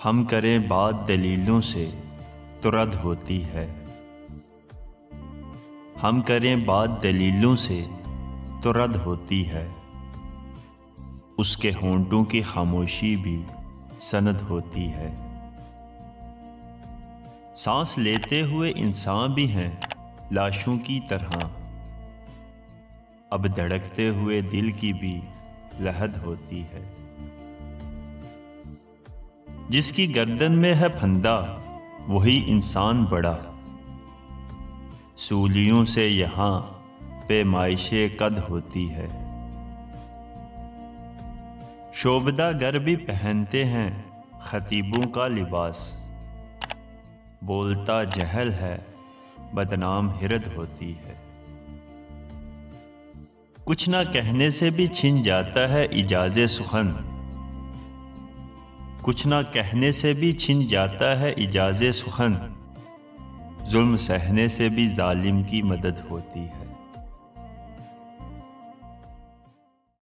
हम करें बात दलीलों से तो रद्द होती है। हम करें बात दलीलों से तो रद्द होती है। उसके होंठों की खामोशी भी सनद होती है। सांस लेते हुए इंसान भी हैं लाशों की तरह। अब धड़कते हुए दिल की भी लहद होती है। जिसकी गर्दन में है फंदा वही इंसान बड़ा। सूलियों से यहाँ पैमाइशे कद होती है। शोभदागर भी पहनते हैं खतीबों का लिबास। बोलता जहल है बदनाम हिरद होती है। कुछ ना कहने से भी छिन जाता है इजाज़े सुखन। कुछ ना कहने से भी छिन जाता है इजाज़े सुखन। जुल्म सहने से भी जालिम की मदद होती है।